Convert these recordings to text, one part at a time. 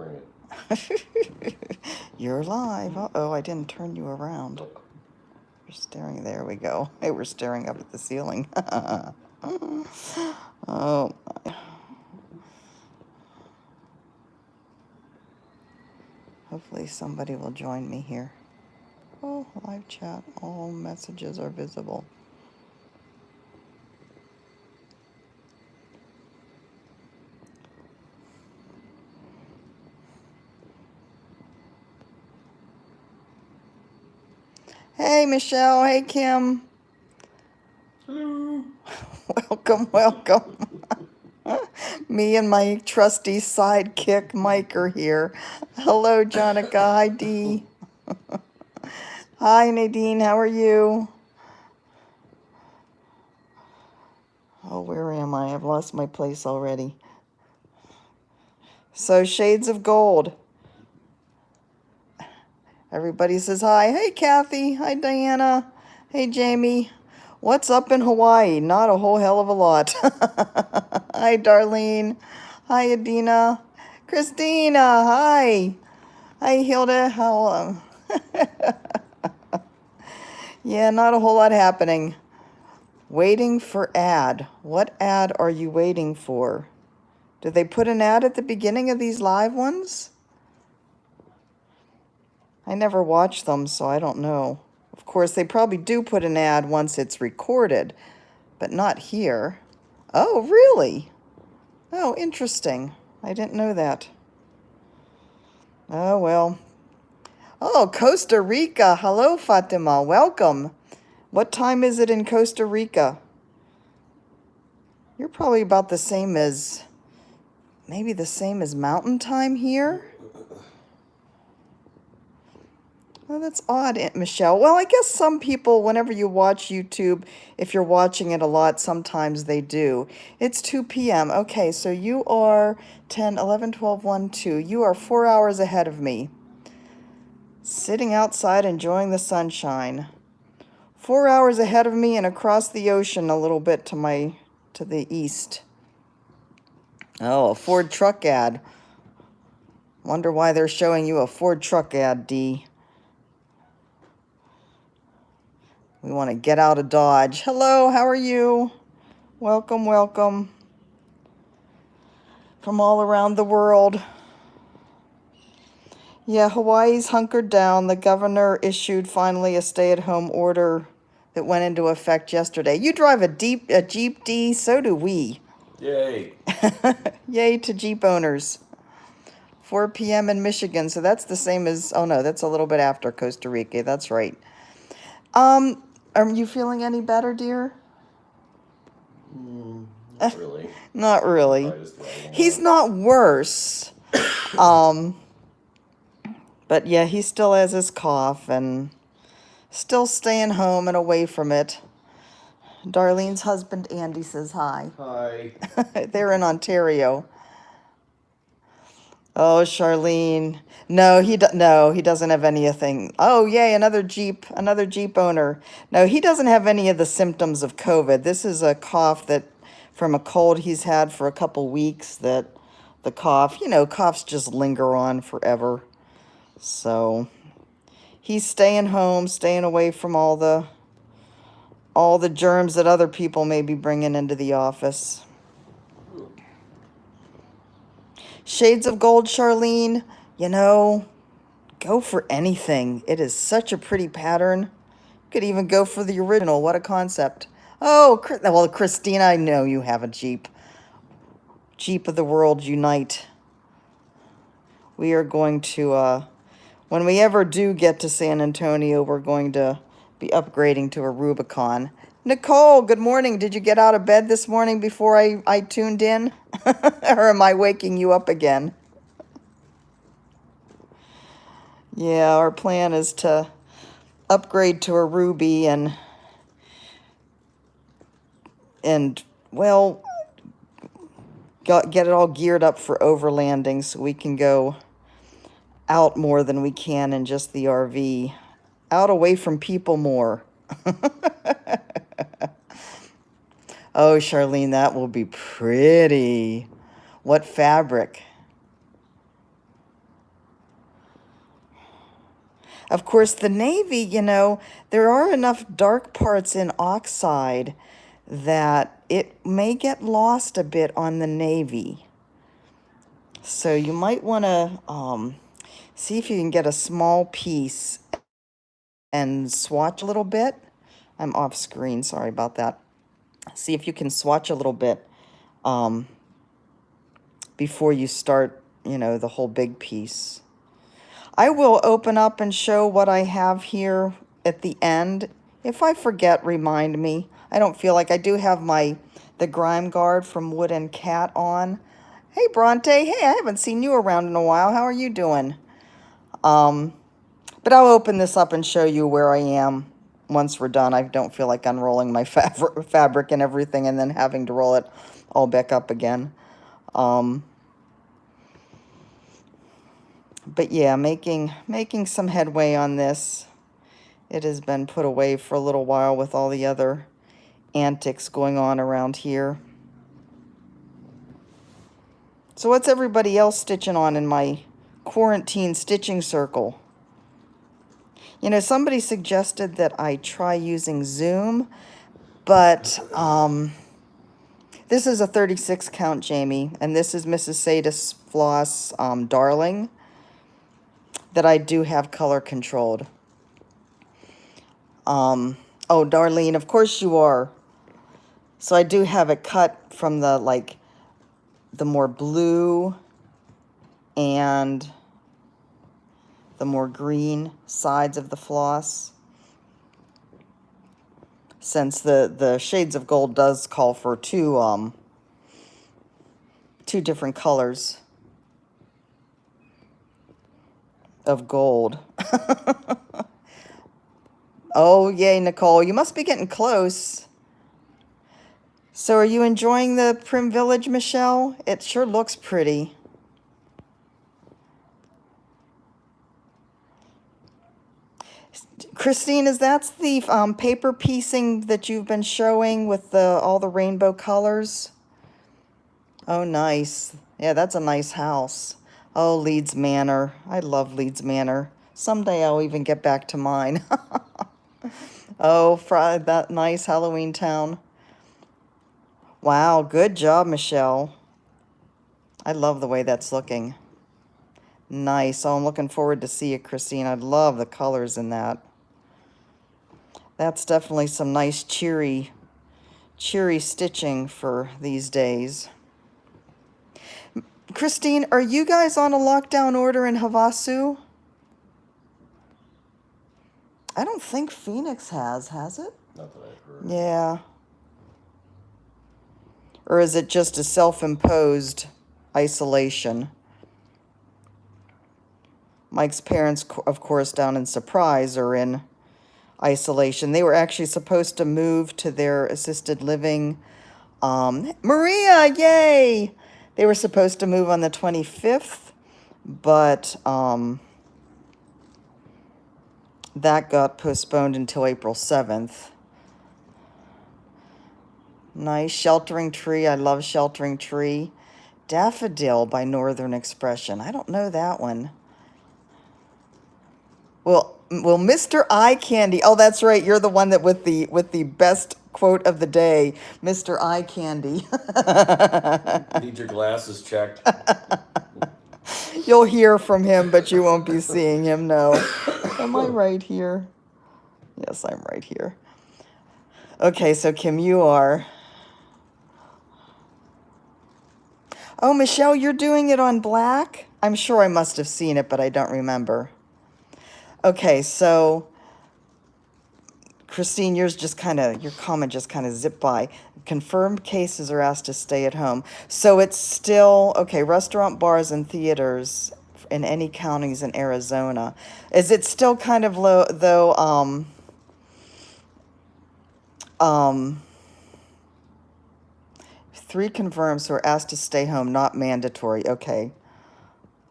bring it. You're live. Uh-oh, I didn't turn you around. You're staring. There we go. Hey, we're staring up at the ceiling. Oh, my. Hopefully somebody will join me here. Oh, live chat. All messages are visible. Hey, Michelle. Hey, Kim. Hello. Welcome, welcome. Me and my trusty sidekick, Mike, are here. Hello, Jonica. Hi, Dee. Hi, Nadine. How are you? Oh, where am I? I've lost my place already. So, Shades of Gold. Everybody says hi. Hey, Kathy. Hi, Diana. Hey, Jamie. What's up in Hawaii? Not a whole hell of a lot. Hi, Darlene. Hi, Adina. Christina. Hi. Hi, Hilda. How? Yeah, not a whole lot happening. Waiting for ad. What ad are you waiting for? Did they put an ad at the beginning of these live ones? I never watch them, so I don't know. Of course, they probably do put an ad once it's recorded, but not here. Oh, really? Oh, interesting. I didn't know that. Oh, well. Oh, Costa Rica. Hello, Fatima. Welcome. What time is it in Costa Rica? You're probably about the same as, maybe the same as mountain time here? Oh, that's odd, Aunt Michelle. Well, I guess some people, whenever you watch YouTube, if you're watching it a lot, sometimes they do. It's 2 p.m. Okay, so you are 10, 11, 12, 1, 2. You are 4 hours ahead of me. Sitting outside enjoying the sunshine. 4 hours ahead of me and across the ocean a little bit to the east. Oh, a Ford truck ad. Wonder why they're showing you a Ford truck ad, Dee. We want to get out of Dodge. Hello, how are you? Welcome, welcome. From all around the world. Yeah, Hawaii's hunkered down. The governor issued finally a stay-at-home order that went into effect yesterday. You drive a Jeep, Dee? So do we. Yay. Yay to Jeep owners. 4 p.m. in Michigan, so that's the same as, oh no, that's a little bit after Costa Rica. That's right. Are you feeling any better, dear? Not really. Not really. Probably just dragging along. He's not worse. But yeah, he still has his cough and still staying home and away from it. Darlene's husband, Andy, says hi. Hi. They're in Ontario. Oh, Charlene. No, he doesn't have anything. Oh, yay, another Jeep owner. No, he doesn't have any of the symptoms of COVID. This is a cough that from a cold he's had for a couple weeks that the cough, coughs just linger on forever. So he's staying home, staying away from all the germs that other people may be bringing into the office. Shades of Gold, Charlene, go for anything. It is such a pretty pattern. You could even go for the original. What a concept. Oh, well, Christina, I know you have a Jeep. Jeep of the world, unite. We are going to, when we ever do get to San Antonio, we're going to be upgrading to a Rubicon. Nicole, good morning. Did you get out of bed this morning before I tuned in? Or am I waking you up again? Yeah, our plan is to upgrade to a Ruby and well, get it all geared up for overlanding so we can go out more than we can in just the RV. Out away from people more. Oh, Charlene, that will be pretty. What fabric? Of course, the navy, you know, there are enough dark parts in oxide that it may get lost a bit on the navy. So you might want to see if you can get a small piece and swatch a little bit. I'm off screen, sorry about that. See if you can swatch a little bit before you start, you know, the whole big piece. I will open up and show what I have here at the end. If I forget, remind me. I don't feel like I do have the grime guard from Wood and Cat on. Hey, Bronte. Hey, I haven't seen you around in a while. How are you doing? But I'll open this up and show you where I am once we're done. I don't feel like unrolling my fabric and everything and then having to roll it all back up again. But yeah, making some headway on this. It has been put away for a little while with all the other antics going on around here. So what's everybody else stitching on in my quarantine stitching circle? You know, somebody suggested that I try using Zoom, but this is a 36 count, Jamie, and this is Mrs. Sadis Floss Darling that I do have color controlled. Oh, Darlene, of course you are. So I do have it cut from the, like, the more blue and the more green sides of the floss. Since the Shades of Gold does call for two different colors of gold. Oh, yay, Nicole. You must be getting close. So are you enjoying the Prim Village, Michelle? It sure looks pretty. Christine, is that the paper piecing that you've been showing with all the rainbow colors? Oh, nice. Yeah, that's a nice house. Oh, Leeds Manor. I love Leeds Manor. Someday I'll even get back to mine. Oh, that nice Halloween town. Wow, good job, Michelle. I love the way that's looking. Nice. Oh, I'm looking forward to see it, Christine. I love the colors in that. That's definitely some nice cheery stitching for these days. Christine, are you guys on a lockdown order in Havasu? I don't think Phoenix has it? Not that I've heard. Yeah. Or is it just a self-imposed isolation? Mike's parents, of course, down in Surprise are in isolation. They were actually supposed to move to their assisted living. Maria, yay! They were supposed to move on the 25th, but that got postponed until April 7th. Nice Sheltering Tree. I love Sheltering Tree. Daffodil by Northern Expression. I don't know that one. Well, Mr. Eye Candy. Oh, that's right. You're the one that with the best quote of the day, Mr. Eye Candy. Need your glasses checked. You'll hear from him, but you won't be seeing him. No. Am I right here? Yes, I'm right here. Okay, so Kim, you are. Oh, Michelle, you're doing it on black? I'm sure I must have seen it, but I don't remember. Okay, so Christine, your comment just kind of zipped by. Confirmed cases are asked to stay at home. So it's still, okay, restaurant, bars, and theaters in any counties in Arizona. Is it still kind of low, though, 3 confirmed, so we're asked to stay home, not mandatory. Okay.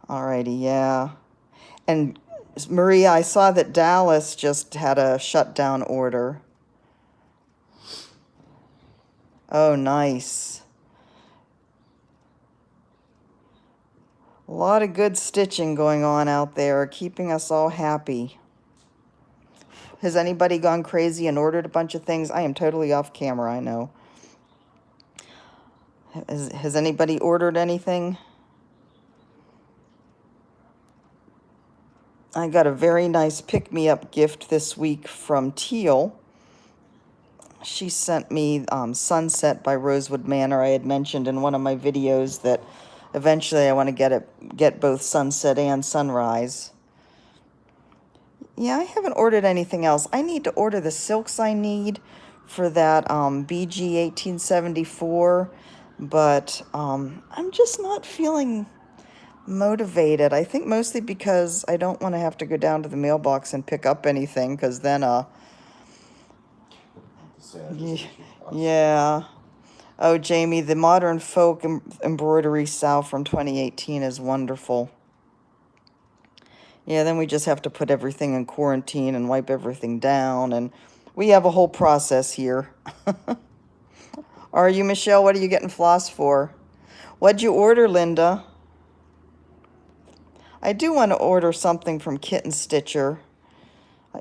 Alrighty, yeah. And Maria, I saw that Dallas just had a shutdown order. Oh, nice. A lot of good stitching going on out there, keeping us all happy. Has anybody gone crazy and ordered a bunch of things? I am totally off camera, I know. Has anybody ordered anything? I got a very nice pick-me-up gift this week from Teal. She sent me Sunset by Rosewood Manor. I had mentioned in one of my videos that eventually I want to get both Sunset and Sunrise. Yeah, I haven't ordered anything else. I need to order the silks I need for that BG 1874, but I'm just not feeling motivated. I think mostly because I don't want to have to go down to the mailbox and pick up anything, because then yeah. Oh, Jamie, the Modern Folk embroidery sow from 2018 is wonderful. Yeah, then we just have to put everything in quarantine and wipe everything down, and we have a whole process here. Are you, Michelle? What are you getting floss for? What'd you order, Linda? I do want to order something from Kitten Stitcher.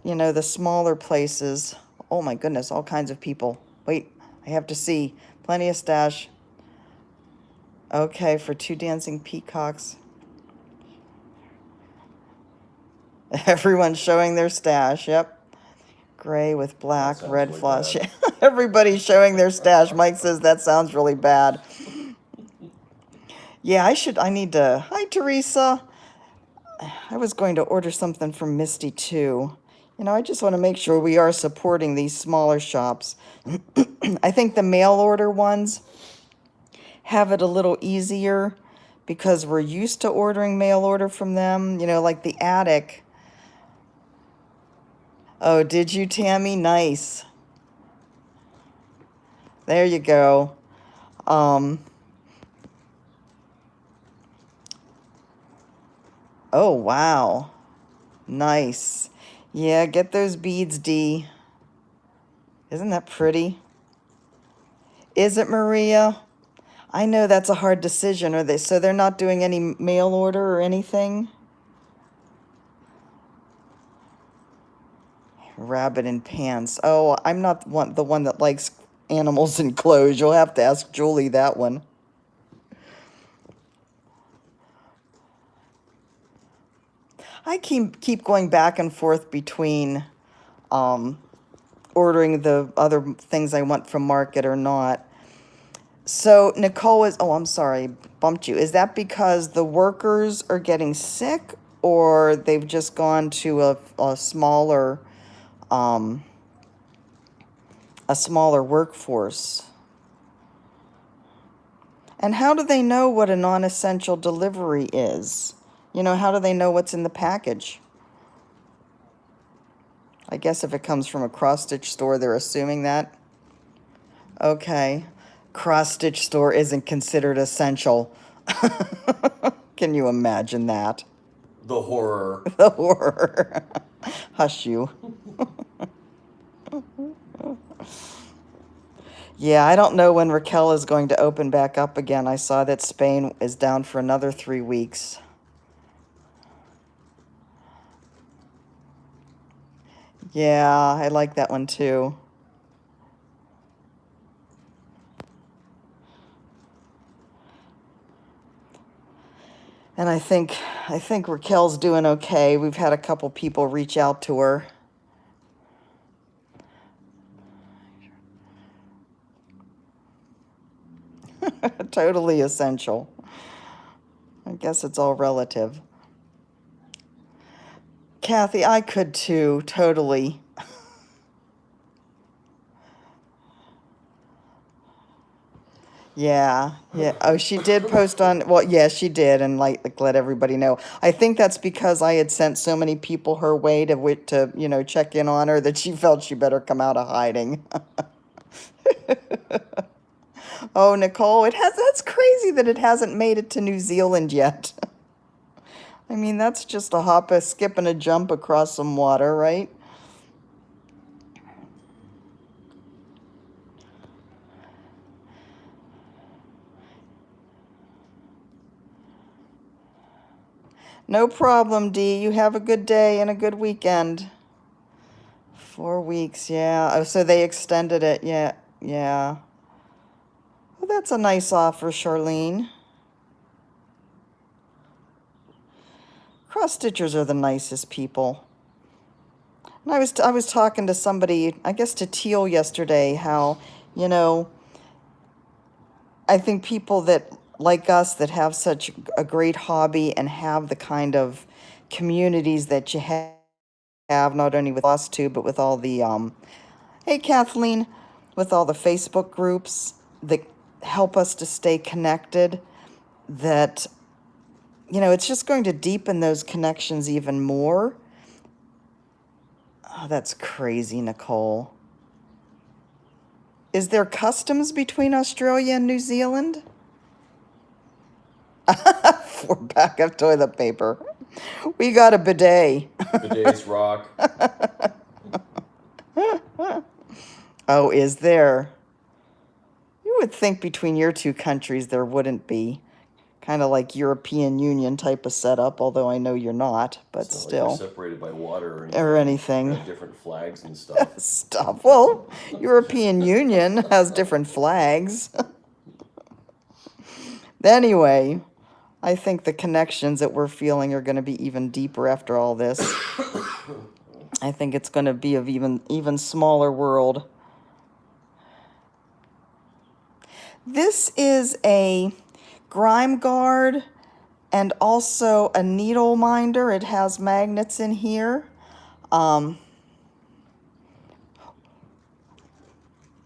You know, the smaller places. Oh my goodness, all kinds of people. Wait, I have to see. Plenty of stash. Okay, for 2 dancing peacocks. Everyone's showing their stash, yep. Gray with black, red really floss. Everybody's showing their stash. Mike says that sounds really bad. Yeah, I need to. Hi, Teresa. I was going to order something from Misty, too. You know, I just want to make sure we are supporting these smaller shops. I think the mail order ones have it a little easier because we're used to ordering mail order from them. You know, like the Attic. Oh, did you, Tammy? Nice. There you go. Oh, wow. Nice. Yeah, get those beads, Dee. Isn't that pretty? Is it, Maria? I know that's a hard decision. Are they? So they're not doing any mail order or anything? Rabbit in pants. Oh, I'm not the one that likes animals in clothes. You'll have to ask Julie that one. I keep going back and forth between ordering the other things I want from Market or not. So Nicole is, oh, I'm sorry, bumped you. Is that because the workers are getting sick, or they've just gone to a smaller workforce? And how do they know what a non-essential delivery is? You know, how do they know what's in the package? I guess if it comes from a cross-stitch store, they're assuming that. Okay. Cross-stitch store isn't considered essential. Can you imagine that? The horror. The horror. Hush you. Yeah, I don't know when Raquel is going to open back up again. I saw that Spain is down for another 3 weeks. Yeah, I like that one too. And I think Raquel's doing okay. We've had a couple people reach out to her. Totally essential. I guess it's all relative. Kathy, I could too, totally. Yeah. Oh, she did post on, well, yeah, she did, and like let everybody know. I think that's because I had sent so many people her way to you know, check in on her that she felt she better come out of hiding. Oh, Nicole, that's crazy that it hasn't made it to New Zealand yet. I mean, that's just a hop, a skip, and a jump across some water, right? No problem, Dee. You have a good day and a good weekend. 4 weeks, yeah. Oh, so they extended it, yeah, yeah. Well, that's a nice offer, Charlene. Cross stitchers are the nicest people. And I was talking to somebody, I guess to Teal yesterday, how, you know, I think people that like us that have such a great hobby and have the kind of communities that you have not only with us two, but with all the hey Kathleen, with all the Facebook groups that help us to stay connected, that it's just going to deepen those connections even more. Oh, that's crazy, Nicole. Is there customs between Australia and New Zealand? For backup toilet paper. We got a bidet. Bidets rock. Oh, is there? You would think between your two countries there wouldn't be. Kind of like European Union type of setup, although I know you're not, but It's not still. like you're separated by water or anything. You have different flags and stuff. Stuff. Well, European Union has different flags. Anyway, I think the connections that we're feeling are going to be even deeper after all this. I think it's going to be of even smaller world. This is a grime guard and also a needle minder. It has magnets in here.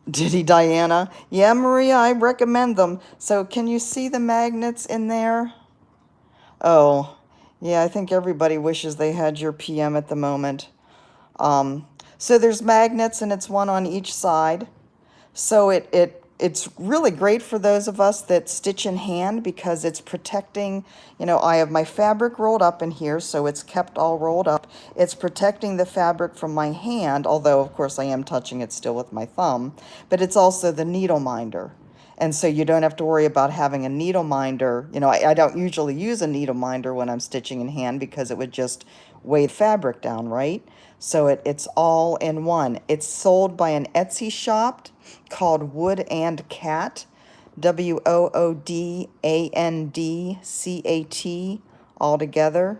Did he, Diana? Yeah, Maria, I recommend them. So can you see the magnets in there? Oh, yeah, I think everybody wishes they had your PM at the moment. So there's magnets, and it's one on each side. So it's really great for those of us that stitch in hand because it's protecting, I have my fabric rolled up in here, so it's kept all rolled up. It's protecting the fabric from my hand, although of course I am touching it still with my thumb, but it's also the needle minder. And so you don't have to worry about having a needle minder. I don't usually use a needle minder when I'm stitching in hand because it would just weigh the fabric down, right? So it's all in one. It's sold by an Etsy shop called Wood and Cat, WOODANDCAT, all together.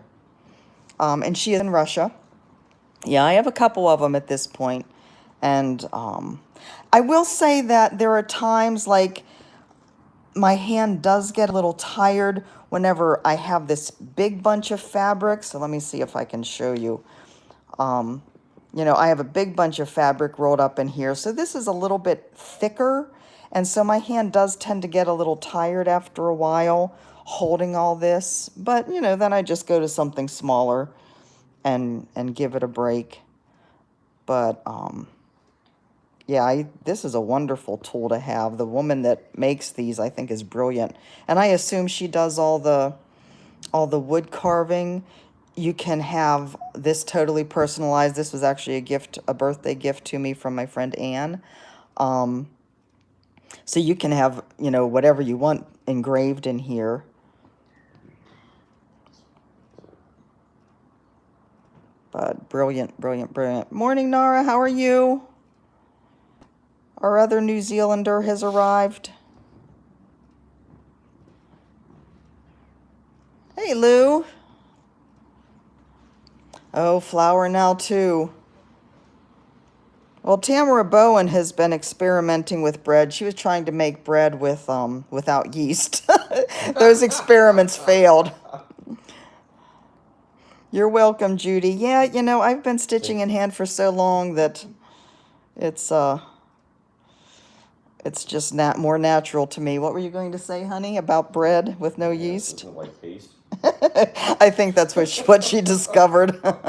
And she is in Russia. Yeah, I have a couple of them at this point. And I will say that there are times like my hand does get a little tired whenever I have this big bunch of fabric. So let me see if I can show you. I have a big bunch of fabric rolled up in here. So this is a little bit thicker. And so my hand does tend to get a little tired after a while holding all this. But, then I just go to something smaller and give it a break. But, yeah, this is a wonderful tool to have. The woman that makes these, I think, is brilliant. And I assume she does all the wood carving. You can have this totally personalized. This was actually a birthday gift to me from my friend Anne. So you can have, whatever you want engraved in here. But brilliant, brilliant, brilliant. Morning, Nara. How are you? Our other New Zealander has arrived. Hey, Lou. Oh, flour now, too. Well, Tamara Bowen has been experimenting with bread. She was trying to make bread with without yeast. Those experiments failed. You're welcome, Judy. Yeah, I've been stitching in hand for so long that it's just more natural to me. What were you going to say, honey, about bread with no yeast? Doesn't like paste. I think that's what she discovered. That's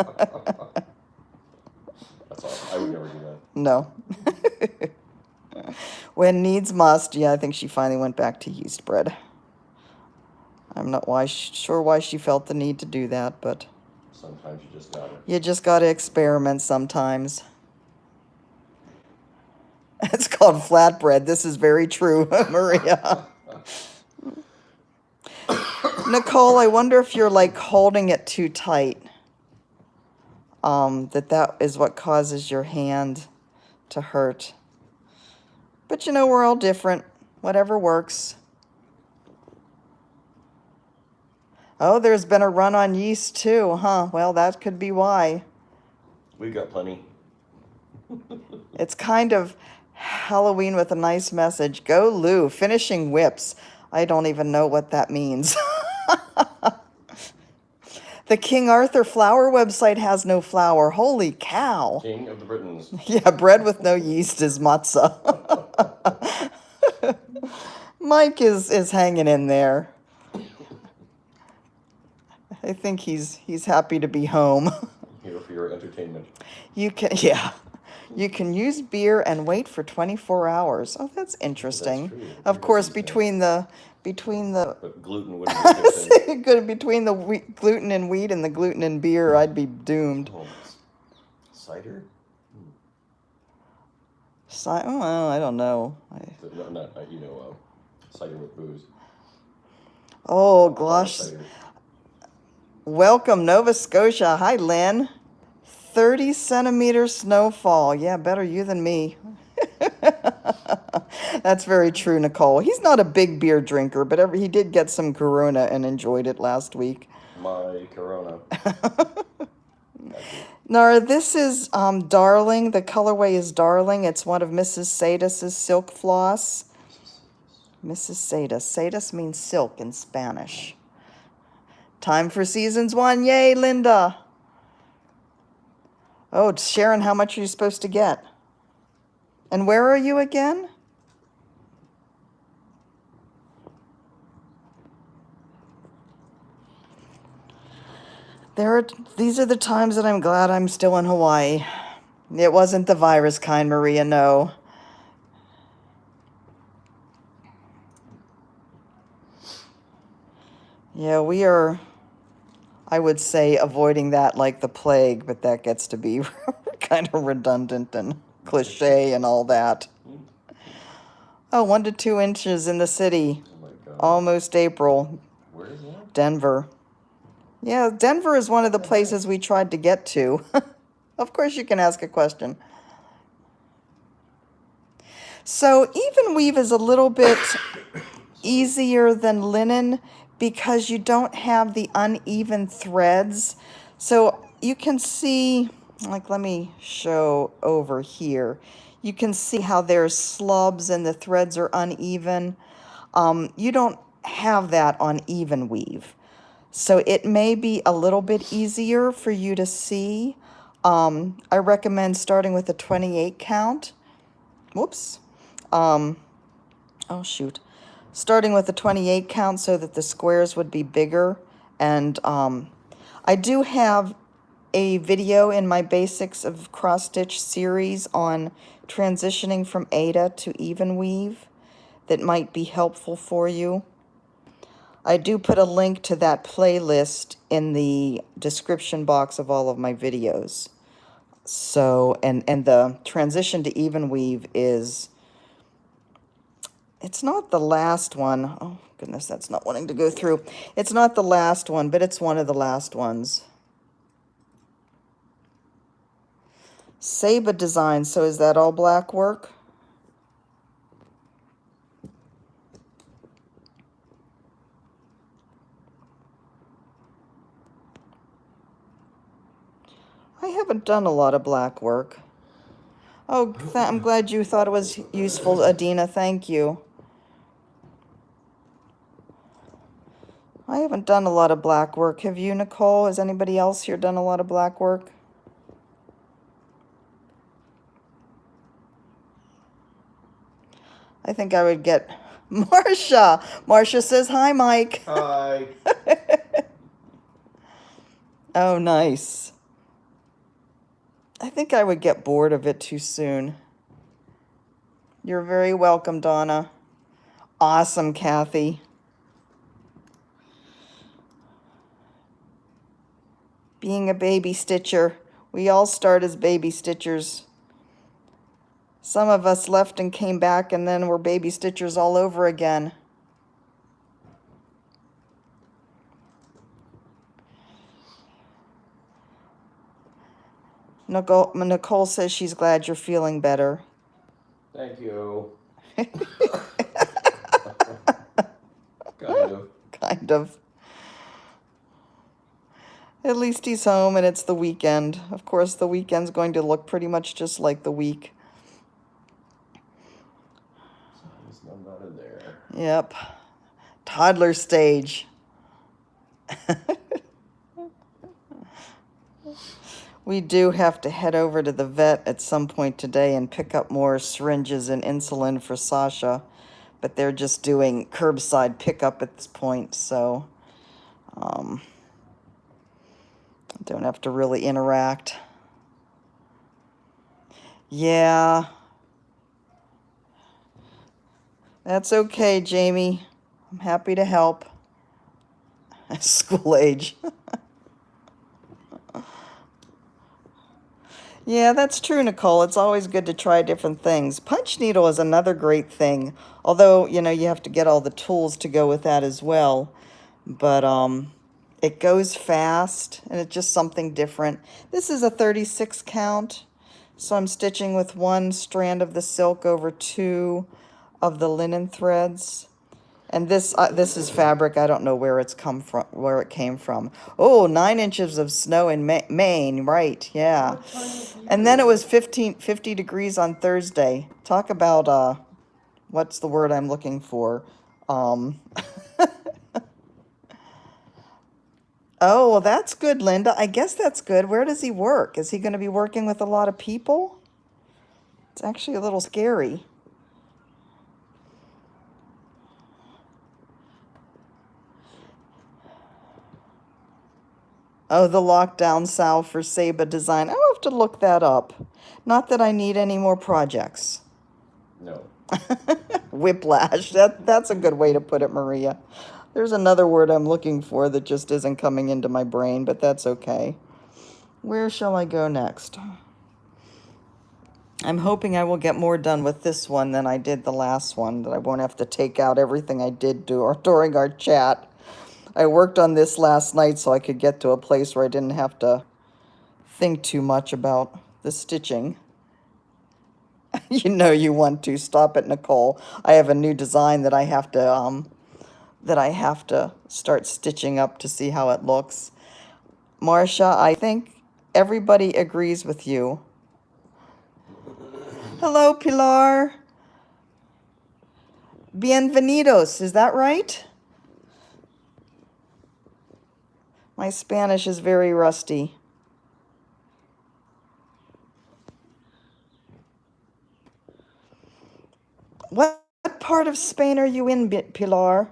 awesome. I would never do that. No. When needs must. Yeah, I think she finally went back to yeast bread. I'm not sure why she felt the need to do that, but sometimes you just gotta. You just gotta experiment sometimes. It's called flatbread. This is very true, Maria. Nicole, I wonder if you're like holding it too tight. that is what causes your hand to hurt. But you know, we're all different. Whatever works. Oh, there's been a run on yeast too, huh? Well, that could be why. We got plenty. It's kind of Halloween with a nice message. Go Lou, finishing whips. I don't even know what that means. The King Arthur flour website has no flour. Holy cow. King of the Britons. Yeah, bread with no yeast is matzah. Mike is hanging in there. I think he's happy to be home. Here for your entertainment. You can use beer and wait for 24 hours. Oh, that's interesting. That's true. Of course, Everybody's between the But gluten wouldn't be a good thing. between the gluten in wheat and the gluten in beer, I'd be doomed. Oh, cider? Oh, well, I don't know. No, not you know, cider with booze. Oh, A lot of gosh. cider. Welcome, Nova Scotia. Hi, Lynn. 30 centimeter snowfall. Yeah, better you than me. That's very true, Nicole. He's not a big beer drinker, but he did get some Corona and enjoyed it last week. My Corona. Nora, this is Darling. The colorway is Darling. It's one of Mrs. Sadis's silk floss. Mrs. Sadis. Sadis means silk in Spanish. Time for seasons 1. Yay, Linda. Oh, Sharon, how much are you supposed to get? And where are you again? These are the times that I'm glad I'm still in Hawaii. It wasn't the virus kind, Maria, no. Yeah, we are, I would say, avoiding that like the plague, but that gets to be kind of redundant and cliche and all that. Oh, 1 to 2 inches in the city. Oh my God. Almost April. Where is that? Denver. Yeah, Denver is one of the places we tried to get to. Of course you can ask a question. So even weave is a little bit easier than linen because you don't have the uneven threads. So you can see, like, let me show over here. You can see how there's slubs and the threads are uneven. You don't have that on even weave. So it may be a little bit easier for you to see. I recommend starting with a 28 count. Whoops. Oh, shoot. Starting with a 28 count so that the squares would be bigger. And I do have a video in my Basics of Cross Stitch series on transitioning from Aida to even weave that might be helpful for you. I do put a link to that playlist in the description box of all of my videos. So, and the transition to even weave is, it's not the last one. Oh, goodness, that's not wanting to go through. It's not the last one, but it's one of the last ones. Saba Design, so is that all black work? I haven't done a lot of black work. Oh, I'm glad you thought it was useful, Adina. Thank you. I haven't done a lot of black work. Have you, Nicole? Has anybody else here done a lot of black work? I think I would get Marcia. Marcia says, hi, Mike. Hi. Oh, nice. I think I would get bored of it too soon. You're very welcome, Donna. Awesome, Kathy. Being a baby stitcher. We all start as baby stitchers. Some of us left and came back and then we're baby stitchers all over again. Nicole says she's glad you're feeling better. Thank you. Kind of. Kind of. At least he's home and it's the weekend. Of course, the weekend's going to look pretty much just like the week. There's not in there. Yep. Toddler stage. We do have to head over to the vet at some point today and pick up more syringes and insulin for Sasha, but they're just doing curbside pickup at this point, so don't have to really interact. Yeah. That's okay, Jamie. I'm happy to help. School age. Yeah, that's true, Nicole. It's always good to try different things. Punch needle is another great thing. Although, you have to get all the tools to go with that as well. But it goes fast and it's just something different. This is a 36 count. So I'm stitching with one strand of the silk over two of the linen threads. And this is fabric. I don't know where it came from. Oh, 9 inches of snow in Maine, right? Yeah. And then it was 50 degrees on Thursday. Talk about what's the word I'm looking for? Oh, well, that's good, Linda. I guess that's good. Where does he work? Is he going to be working with a lot of people? It's actually a little scary. Oh, the lockdown salve for Saba design. I'll have to look that up. Not that I need any more projects. No. Whiplash. That's a good way to put it, Maria. There's another word I'm looking for that just isn't coming into my brain, but that's okay. Where shall I go next? I'm hoping I will get more done with this one than I did the last one, that I won't have to take out everything I did during our chat. I worked on this last night so I could get to a place where I didn't have to think too much about the stitching. You know you want to. Stop it, Nicole. I have a new design that I have to start stitching up to see how it looks. Marcia, I think everybody agrees with you. Hello, Pilar. Bienvenidos, is that right? My Spanish is very rusty. What part of Spain are you in, Pilar?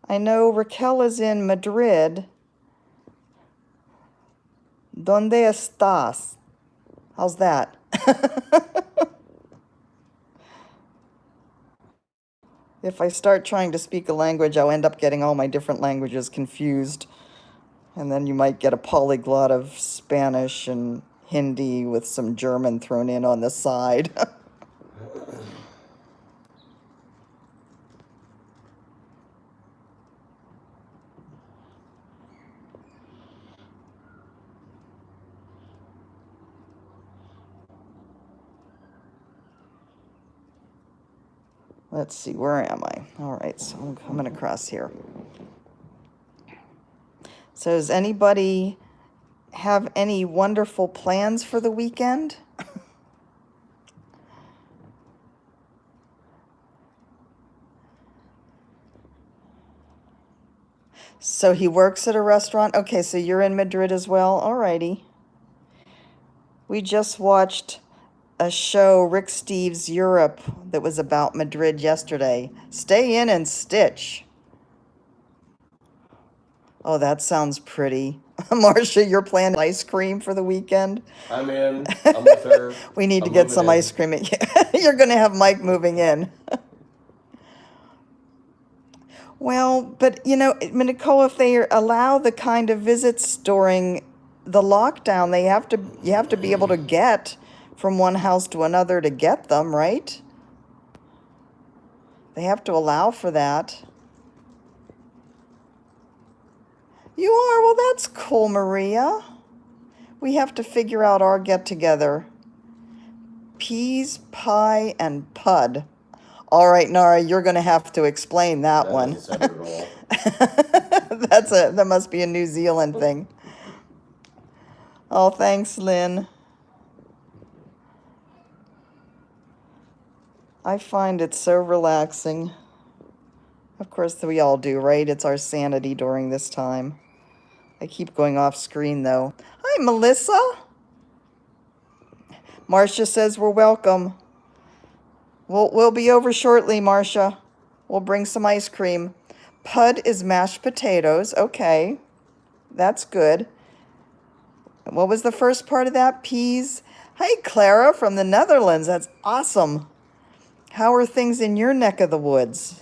I know Raquel is in Madrid. ¿Dónde estás? How's that? If I start trying to speak a language, I'll end up getting all my different languages confused. And then you might get a polyglot of Spanish and Hindi with some German thrown in on the side. Let's see, where am I? All right, so I'm coming across here. So does anybody have any wonderful plans for the weekend? So he works at a restaurant? Okay, so you're in Madrid as well? Alrighty. We just watched a show, Rick Steves Europe, that was about Madrid yesterday. Stay in and stitch. Oh, that sounds pretty. Marcia, you're planning ice cream for the weekend? I'm in. I'm with her. We need to get some ice cream. You're going to have Mike moving in. Well, but Nicole, if they allow the kind of visits during the lockdown, you have to be able to get from one house to another to get them, right? They have to allow for that. You are? Well, that's cool, Maria. We have to figure out our get-together. Peas, pie, and pud. All right, Nara, you're going to have to explain that one. That doesn't sound at all. That must be a New Zealand thing. Oh, thanks, Lynn. I find it so relaxing. Of course, we all do, right? It's our sanity during this time. I keep going off screen, though. Hi, Melissa. Marcia says we're welcome. We'll be over shortly, Marcia. We'll bring some ice cream. Pud is mashed potatoes. Okay, that's good. What was the first part of that? Peas. Hi, Clara from the Netherlands. That's awesome. How are things in your neck of the woods?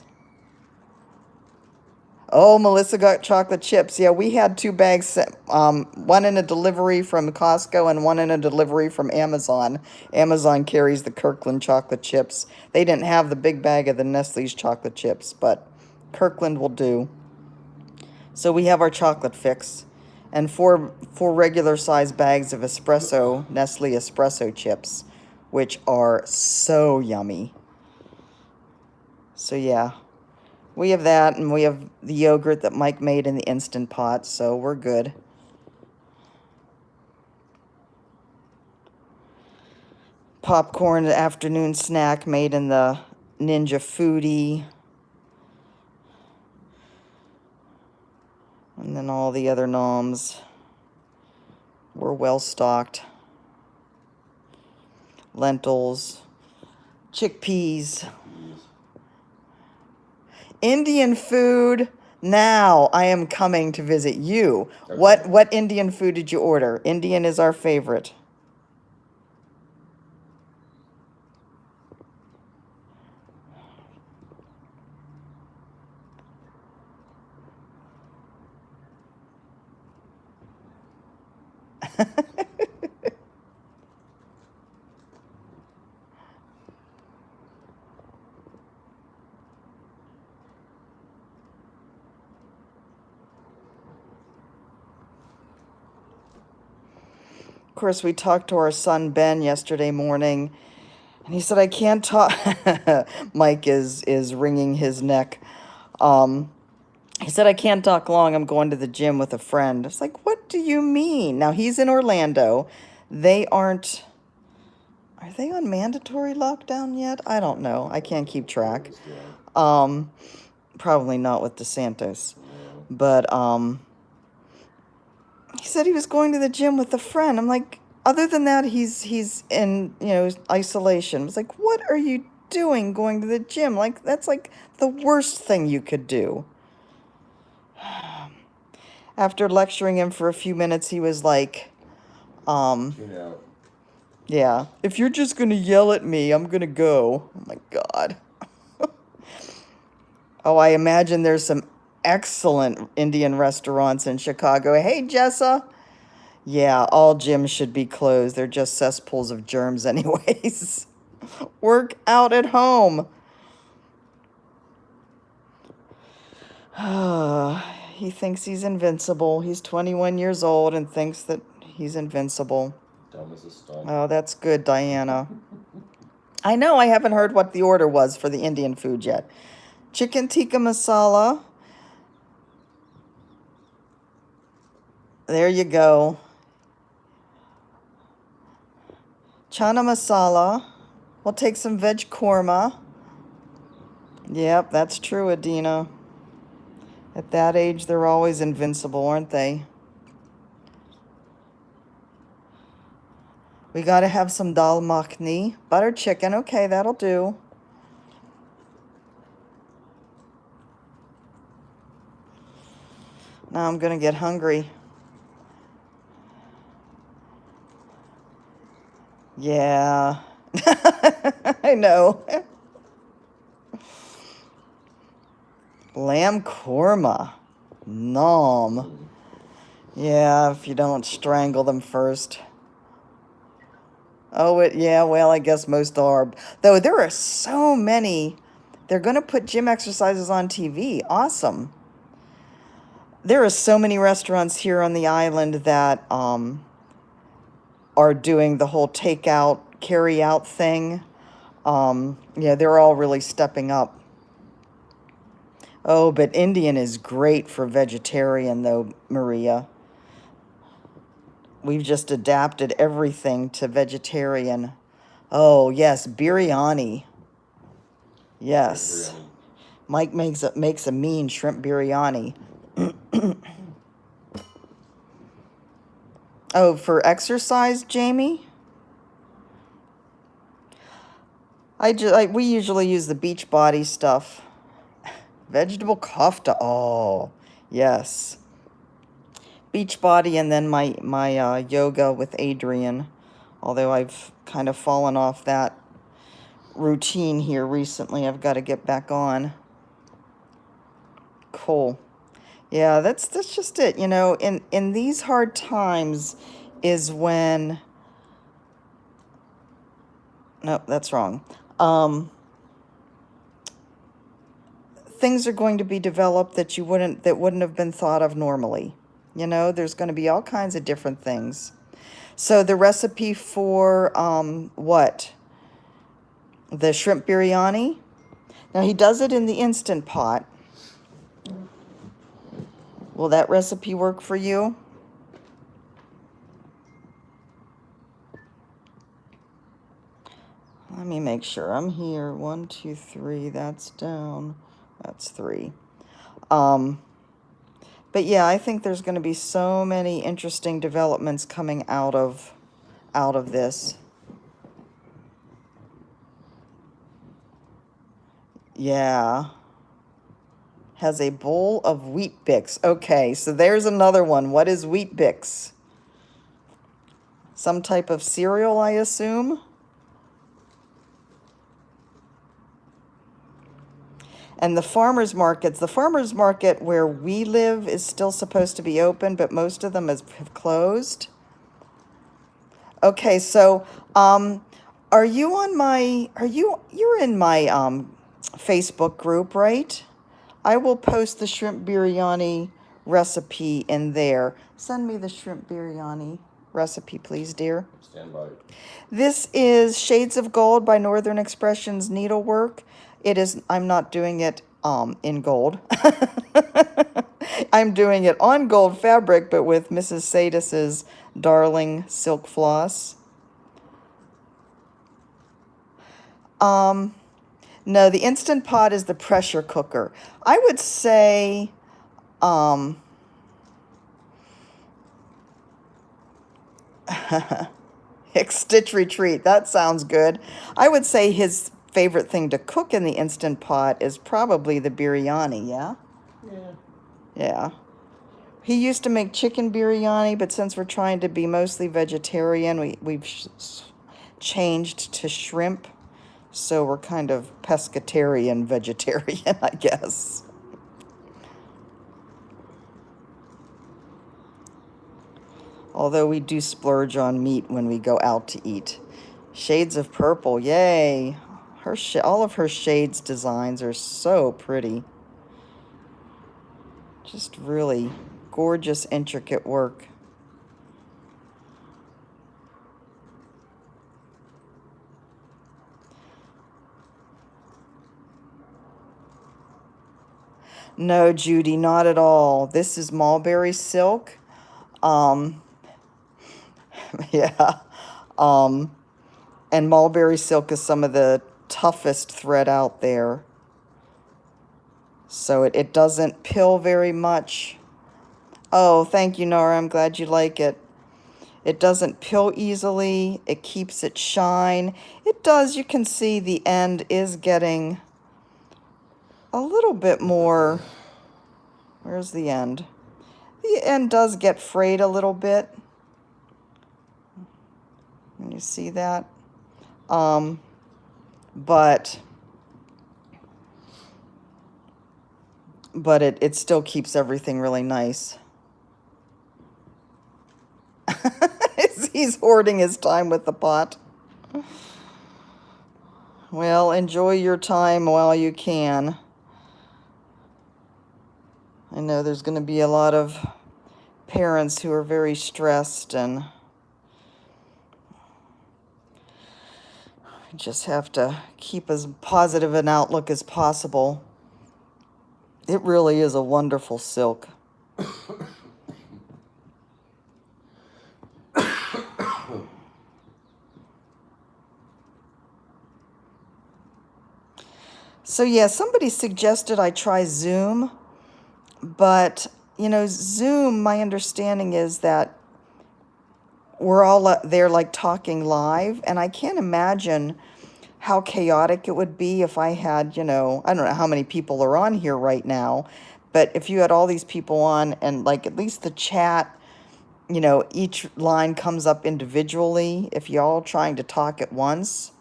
Oh, Melissa got chocolate chips. Yeah, we had 2 bags, one in a delivery from Costco and one in a delivery from Amazon. Amazon carries the Kirkland chocolate chips. They didn't have the big bag of the Nestle's chocolate chips, but Kirkland will do. So we have our chocolate fix and four regular size bags of espresso, Nestle espresso chips, which are so yummy. So yeah. We have that, and we have the yogurt that Mike made in the Instant Pot, so we're good. Popcorn afternoon snack made in the Ninja Foodie. And then all the other noms. We're well stocked. Lentils, chickpeas. Indian food. Now I am coming to visit you. Okay. What Indian food did you order? Indian is our favorite. Of course, we talked to our son Ben yesterday morning, and he said, I can't talk. Mike is wringing his neck. He said, I can't talk long. I'm going to the gym with a friend. It's like, what do you mean? Now, he's in Orlando. They aren't... Are they on mandatory lockdown yet? I don't know. I can't keep track. Probably not with DeSantis. But, he said he was going to the gym with a friend. I'm like, other than that, he's in, isolation. I was like, what are you doing going to the gym? Like, that's like the worst thing you could do. After lecturing him for a few minutes, he was like, yeah, if you're just going to yell at me, I'm going to go. Oh, my God. Oh, I imagine there's some excellent Indian restaurants in Chicago. Hey, Jessa. Yeah, all gyms should be closed. They're just cesspools of germs anyways. Work out at home. He thinks he's invincible. He's 21 years old and thinks that he's invincible. Dumb as a stump. Oh, that's good, Diana. I know I haven't heard what the order was for the Indian food yet. Chicken tikka masala. There you go. Chana masala. We'll take some veg korma. Yep, that's true, Adina. At that age, they're always invincible, aren't they? We got to have some dal makhni. Butter chicken. Okay, that'll do. Now I'm going to get hungry. Yeah. I know. Lamb korma. Nom. Yeah, if you don't strangle them first. Oh, yeah, well, I guess most are. Though there are so many. They're going to put gym exercises on TV. Awesome. There are so many restaurants here on the island that are doing the whole takeout, carry out thing. Yeah, they're all really stepping up. Oh, but Indian is great for vegetarian, though, Maria. We've just adapted everything to vegetarian. Oh, yes, biryani. Yes. Biryani. Mike makes a mean shrimp biryani. Oh, for exercise, Jamie? We usually use the Beachbody stuff. Vegetable kofta. Oh, yes. Beachbody, and then my yoga with Adrian. Although I've kind of fallen off that routine here recently. I've got to get back on. Cool. Yeah, that's just it. You know, in these hard times is when... No, that's wrong. Things are going to be developed that wouldn't have been thought of normally. You know, there's going to be all kinds of different things. So the recipe for what? The shrimp biryani. Now he does it in the Instant Pot. Will that recipe work for you? Let me make sure I'm here. 1, 2, 3. That's down. That's 3. But yeah, I think there's going to be so many interesting developments coming out of this. Yeah. Has a bowl of Wheat Bix. Okay, so there's another one. What is Wheat Bix? Some type of cereal, I assume? And the farmers market where we live is still supposed to be open, but most of them have closed. Okay, so are you on my you're in my Facebook group, right? I will post the shrimp biryani recipe in there. Send me the shrimp biryani recipe, please, dear. Stand by. This is Shades of Gold by Northern Expressions Needlework. It is, I'm not doing it in gold. I'm doing it on gold fabric, but with Mrs. Sadis's Darling Silk Floss. No, the Instant Pot is the pressure cooker. I would say, Hicks Stitch Retreat. That sounds good. I would say his favorite thing to cook in the Instant Pot is probably the biryani, yeah? Yeah. Yeah. He used to make chicken biryani, but since we're trying to be mostly vegetarian, we've changed to shrimp. So we're kind of pescatarian vegetarian, I guess. Although we do splurge on meat when we go out to eat. Shades of Purple, yay. All of her shades designs are so pretty. Just really gorgeous, intricate work. No, Judy, not at all. This is mulberry silk. Yeah. And mulberry silk is some of the toughest thread out there. So it doesn't pill very much. Oh, thank you, Nora. I'm glad you like it. It doesn't pill easily. It keeps its shine. It does. You can see the end is getting a little bit more. Where's the end? The end does get frayed a little bit. Can you see that? But it still keeps everything really nice. He's hoarding his time with the pot. Well, enjoy your time while you can. I know there's going to be a lot of parents who are very stressed and Just have to keep as positive an outlook as possible. It really is a wonderful silk. So yeah, somebody suggested I try Zoom, but you know, Zoom, my understanding is that we're all there like talking live, and I can't imagine how chaotic it would be if I had, you know, I don't know how many people are on here right now, but if you had all these people on and like at least the chat, you know, each line comes up individually, if you're all trying to talk at once.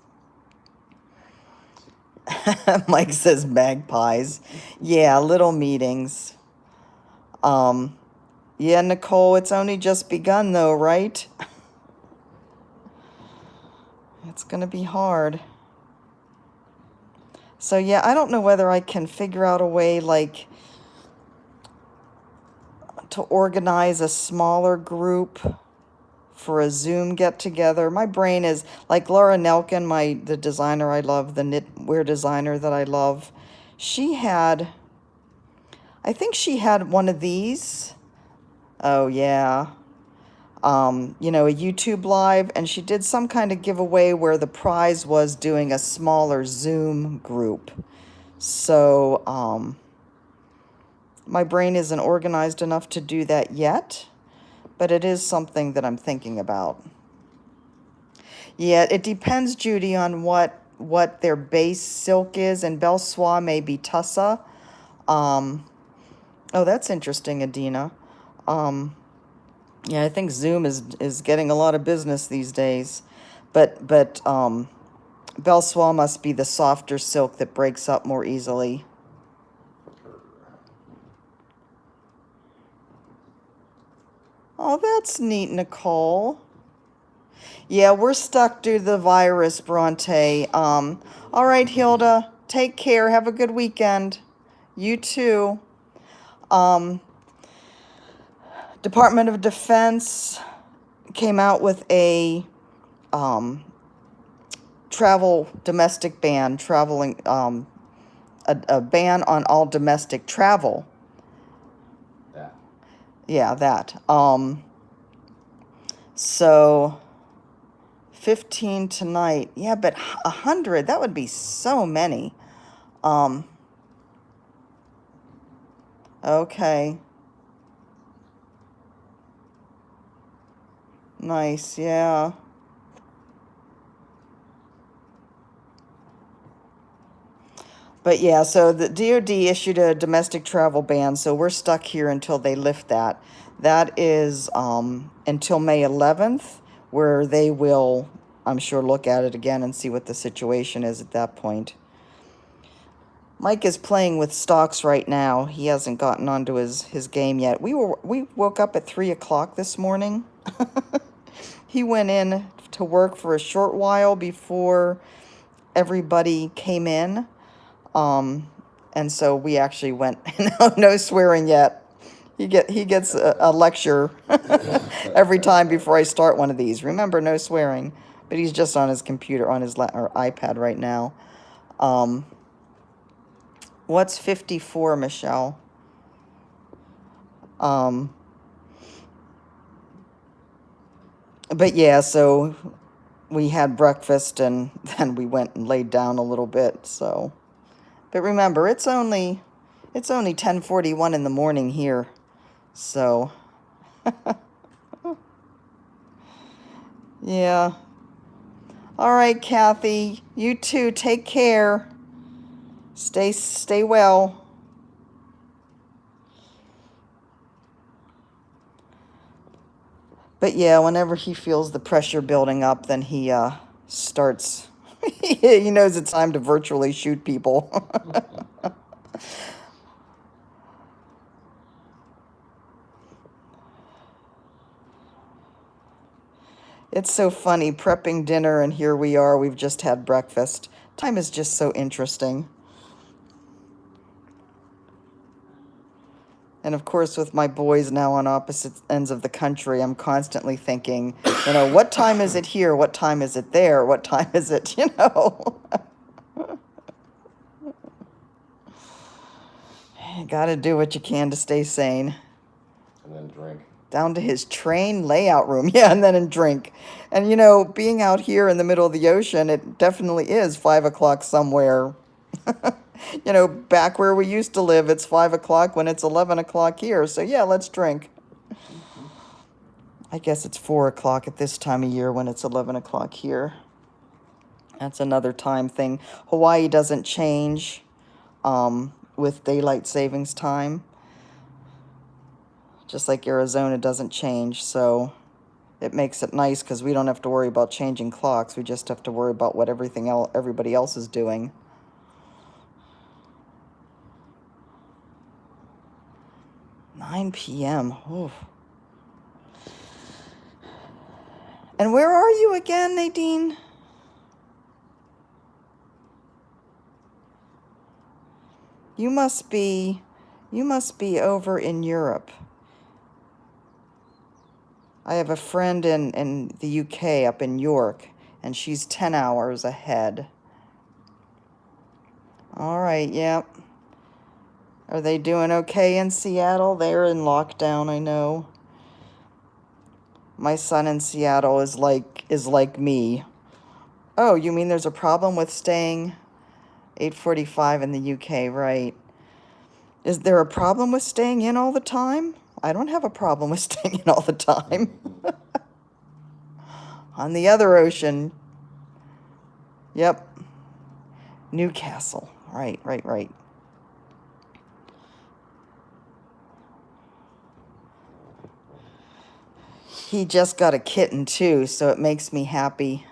Mike says magpies. Yeah, little meetings. Yeah, Nicole, it's only just begun though, right? It's gonna be hard. So yeah, I don't know whether I can figure out a way like to organize a smaller group for a Zoom get together. My brain is like Laura Nelkin, the designer I love, the knitwear designer that I love. She had, I think she had one of these. Oh yeah. You know, a YouTube live, and she did some kind of giveaway where the prize was doing a smaller Zoom group. So, my brain isn't organized enough to do that yet, but it is something that I'm thinking about. Yeah, it depends, Judy, on what their base silk is, and Belle Soie may be Tussa. Oh, that's interesting, Adina. Yeah, I think Zoom is getting a lot of business these days, but Belle Soie must be the softer silk that breaks up more easily. Oh, that's neat, Nicole. Yeah, we're stuck due to the virus, Bronte. All right, Hilda, take care. Have a good weekend. You too. Department of Defense came out with a travel domestic ban, traveling a ban on all domestic travel. That. Yeah, that. So 15 tonight. Yeah, but 100, that would be so many. Okay. Nice, yeah. But yeah, so the DOD issued a domestic travel ban, so we're stuck here until they lift that. That is until May 11th, where they will, I'm sure, look at it again and see what the situation is at that point. Mike is playing with stocks right now. He hasn't gotten onto his game yet. We woke up at 3 o'clock this morning. He went in to work for a short while before everybody came in. And so we actually went, no swearing yet. He gets a lecture every time before I start one of these. Remember, no swearing. But he's just on his computer, on his or iPad right now. What's 54, Michelle? But yeah, so we had breakfast and then we went and laid down a little bit, so. But remember, it's only 10:41 in the morning here, so. Yeah. All right, Kathy, you too, take care. Stay well. But yeah, whenever he feels the pressure building up, then he starts, he knows it's time to virtually shoot people. It's so funny, prepping dinner, and here we are, we've just had breakfast. Time is just so interesting. And of course, with my boys now on opposite ends of the country, I'm constantly thinking, you know, what time is it here? What time is it there? What time is it, you know? You gotta do what you can to stay sane. And then drink. Down to his train layout room. Yeah, and then drink. And, you know, being out here in the middle of the ocean, it definitely is 5 o'clock somewhere. You know, back where we used to live, it's 5 o'clock when it's 11 o'clock here. So, yeah, let's drink. I guess it's 4 o'clock at this time of year when it's 11 o'clock here. That's another time thing. Hawaii doesn't change with daylight savings time. Just like Arizona doesn't change, so it makes it nice because we don't have to worry about changing clocks. We just have to worry about what everybody else is doing. $9 p.m. Ooh. And where are you again, Nadine? You must be over in Europe. I have a friend in the UK up in York, and she's 10 hours ahead. All right, yep. Are they doing okay in Seattle? They're in lockdown, I know. My son in Seattle is like me. Oh, you mean there's a problem with staying 8:45 in the UK, right? Is there a problem with staying in all the time? I don't have a problem with staying in all the time. On the other ocean. Yep. Newcastle. Right. He just got a kitten too, so it makes me happy.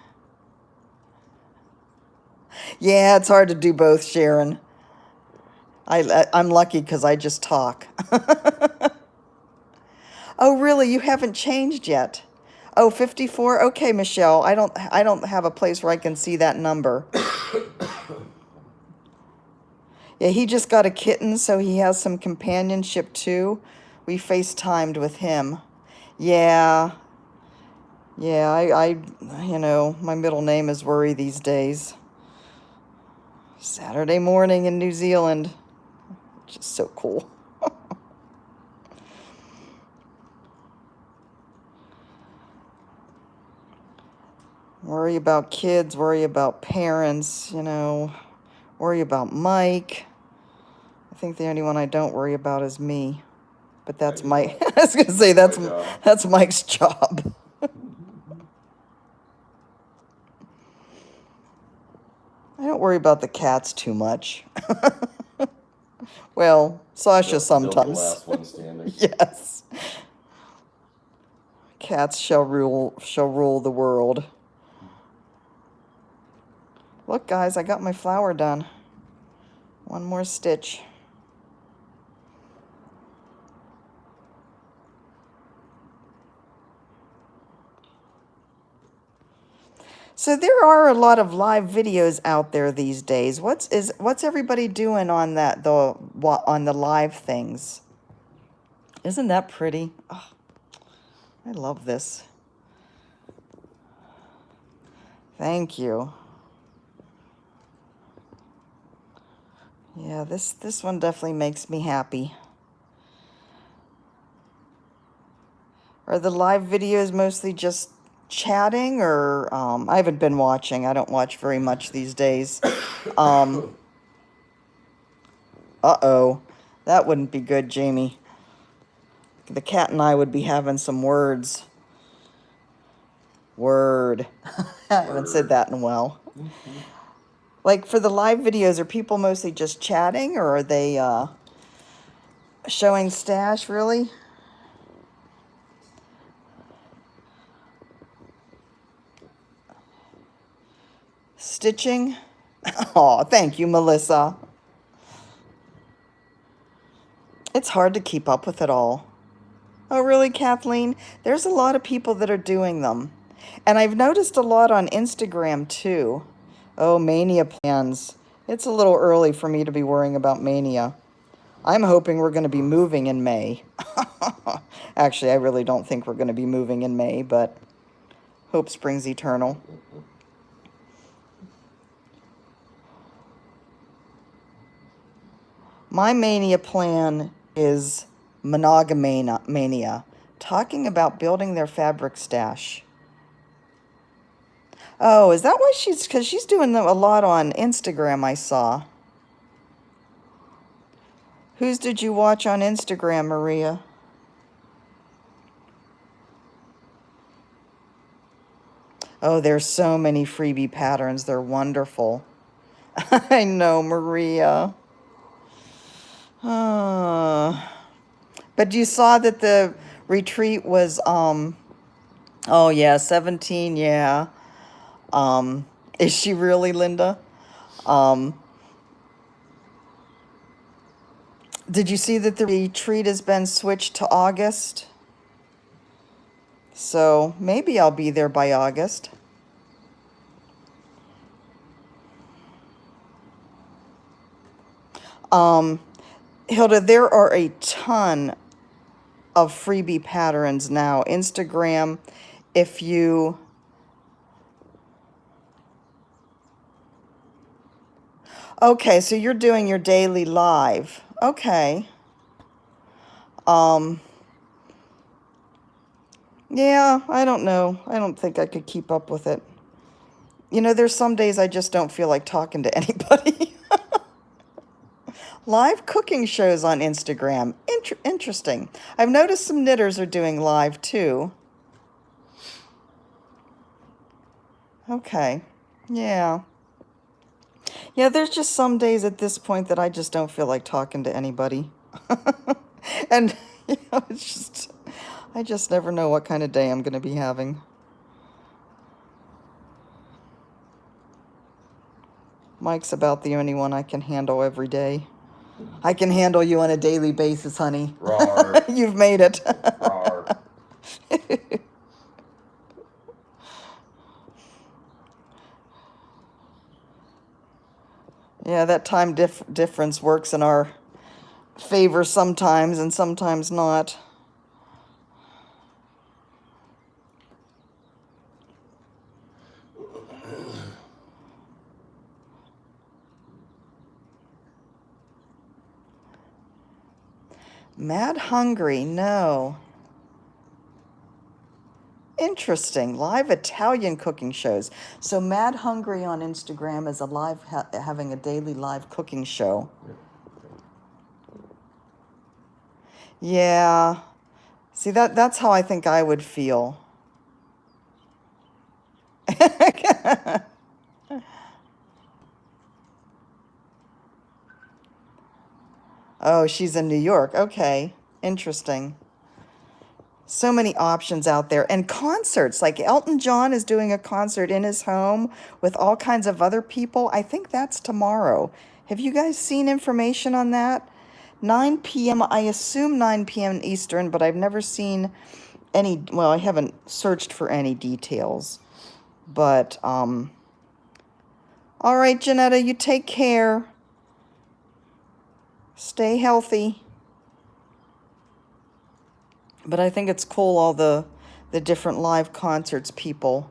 Yeah, it's hard to do both, Sharon. I'm lucky because I just talk. Oh, really? You haven't changed yet? Oh, 54? Okay, Michelle. I don't have a place where I can see that number. Yeah, he just got a kitten, so he has some companionship too. We FaceTimed with him. Yeah. Yeah, I you know, my middle name is Worry these days. Saturday morning in New Zealand. Which is so cool. Worry about kids, worry about parents, you know, worry about Mike. I think the only one I don't worry about is me. But that's Mike. I was gonna say that's Mike's job. I don't worry about the cats too much. Well, Sasha sometimes. The last one standing. Yes. Cats shall rule the world. Look, guys, I got my flower done. One more stitch. So there are a lot of live videos out there these days. What's everybody doing on on the live things? Isn't that pretty? Oh, I love this. Thank you. Yeah, this one definitely makes me happy. Are the live videos mostly just chatting, or I haven't been watching. I don't watch very much these days. Uh-oh. That wouldn't be good, Jamie. The cat and I would be having some words. Word. I haven't said that in a while. Like, for the live videos, are people mostly just chatting, or are they showing stash, really? Stitching? Oh, thank you, Melissa. It's hard to keep up with it all. Oh, really, Kathleen? There's a lot of people that are doing them. And I've noticed a lot on Instagram, too. Oh, Mania plans. It's a little early for me to be worrying about Mania. I'm hoping we're going to be moving in May. Actually, I really don't think we're going to be moving in May, but hope springs eternal. My mania plan is monogamania, talking about building their fabric stash. Oh, is that why because she's doing a lot on Instagram, I saw. Whose did you watch on Instagram, Maria? Oh, there's so many freebie patterns. They're wonderful. I know, Maria. But you saw that the retreat was, oh yeah, 17, yeah. Is she really, Linda? Did you see that the retreat has been switched to August? So maybe I'll be there by August. Hilda, there are a ton of freebie patterns now. Instagram, if you... Okay, so you're doing your daily live. Okay. Yeah, I don't know. I don't think I could keep up with it. You know, there's some days I just don't feel like talking to anybody. Live cooking shows on Instagram. Interesting. I've noticed some knitters are doing live too. Okay. Yeah. Yeah, there's just some days at this point that I just don't feel like talking to anybody. And, you know, it's just, I just never know what kind of day I'm going to be having. Mike's about the only one I can handle every day. I can handle you on a daily basis, honey. Rawr. You've made it. Rawr. Yeah, that time difference works in our favor sometimes and sometimes not. Mad Hungry, no. Interesting. Live Italian cooking shows. So Mad Hungry on Instagram is a live having a daily live cooking show. Yeah. See, that's how I think I would feel. Oh, she's in New York. Okay. Interesting. So many options out there. And concerts, like Elton John is doing a concert in his home with all kinds of other people. I think that's tomorrow. Have you guys seen information on that? 9 p.m., I assume 9 p.m. Eastern, but I've never seen any, well, I haven't searched for any details. But, all right, Janetta, you take care. Stay healthy. But I think it's cool all the different live concerts people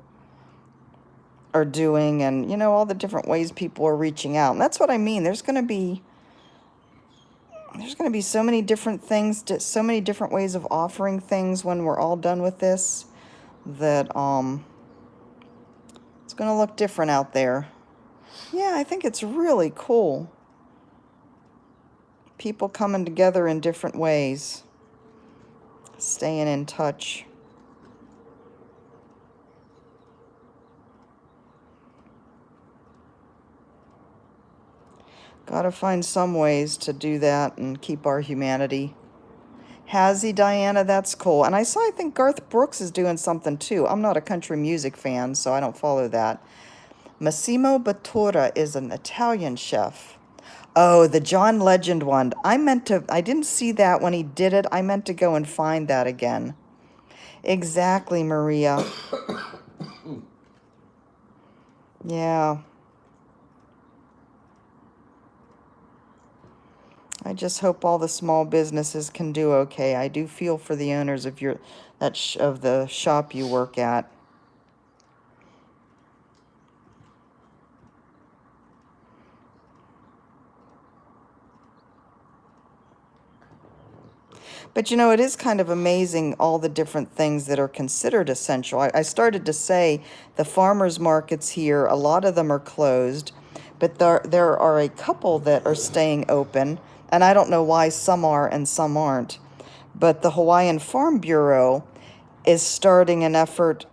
are doing, and, you know, all the different ways people are reaching out. And that's what I mean. There's going to be so many different things, so many different ways of offering things when we're all done with this, that it's going to look different out there. Yeah, I think it's really cool. People coming together in different ways, staying in touch. Gotta find some ways to do that and keep our humanity. Hazzy, Diana, that's cool. And I think Garth Brooks is doing something too. I'm not a country music fan, so I don't follow that. Massimo Bottura is an Italian chef. Oh, the John Legend one. I didn't see that when he did it. I meant to go and find that again. Exactly, Maria. Yeah. I just hope all the small businesses can do okay. I do feel for the owners of of the shop you work at. But you know, it is kind of amazing all the different things that are considered essential. I started to say the farmers markets here, a lot of them are closed, but there are a couple that are staying open, and I don't know why some are and some aren't. But the Hawaiian Farm Bureau is starting an effort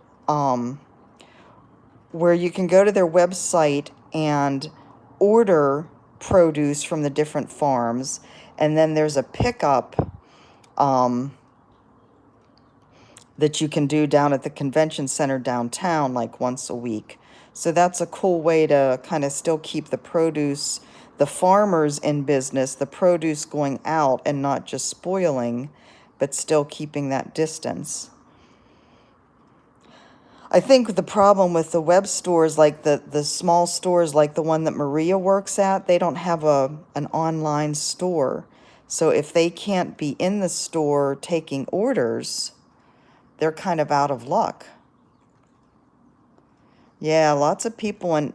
where you can go to their website and order produce from the different farms, and then there's a pickup that you can do down at the convention center downtown like once a week. So that's a cool way to kind of still keep the produce, the farmers in business, the produce going out and not just spoiling, but still keeping that distance. I think the problem with the web stores, like the small stores like the one that Maria works at, they don't have an online store. So if they can't be in the store taking orders, they're kind of out of luck. Yeah, lots of people, and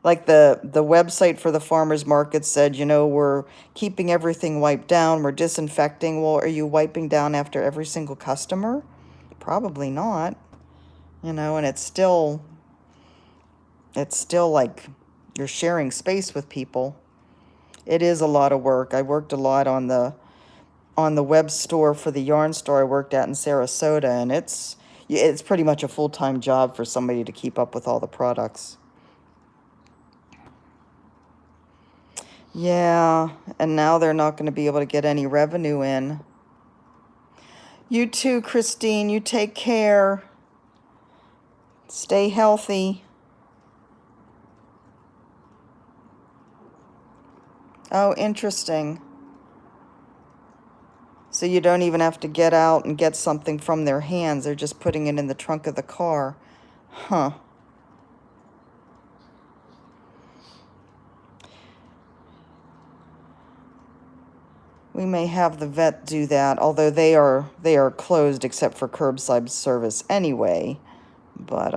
like the website for the farmers market said, we're keeping everything wiped down, we're disinfecting. Well, are you wiping down after every single customer? Probably not. And it's still like you're sharing space with people. It is a lot of work. I worked a lot on the web store for the yarn store I worked at in Sarasota, and it's pretty much a full-time job for somebody to keep up with all the products. Yeah, and now they're not going to be able to get any revenue in. You too, Christine. You take care. Stay healthy. Oh, interesting. So you don't even have to get out and get something from their hands. They're just putting it in the trunk of the car. Huh. We may have the vet do that, although they are closed except for curbside service anyway. But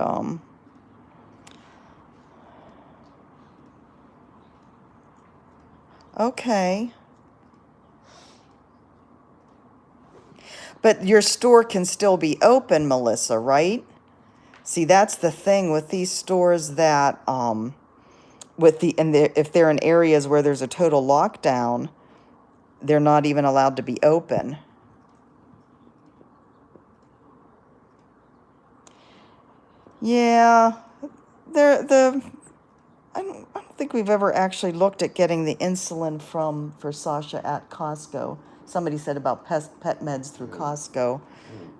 okay. But your store can still be open, Melissa, right? See, that's the thing with these stores that if they're in areas where there's a total lockdown, they're not even allowed to be open. Yeah, I don't think we've ever actually looked at getting the insulin for Sasha at Costco. Somebody said about pet meds through Costco.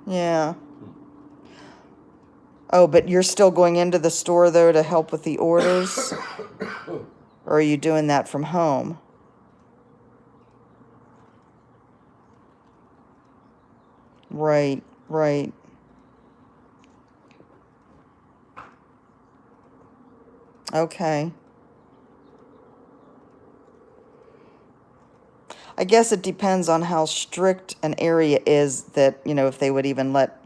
Yeah. Oh, but you're still going into the store, though, to help with the orders? Or are you doing that from home? Right, right. Okay. I guess it depends on how strict an area is that, if they would even let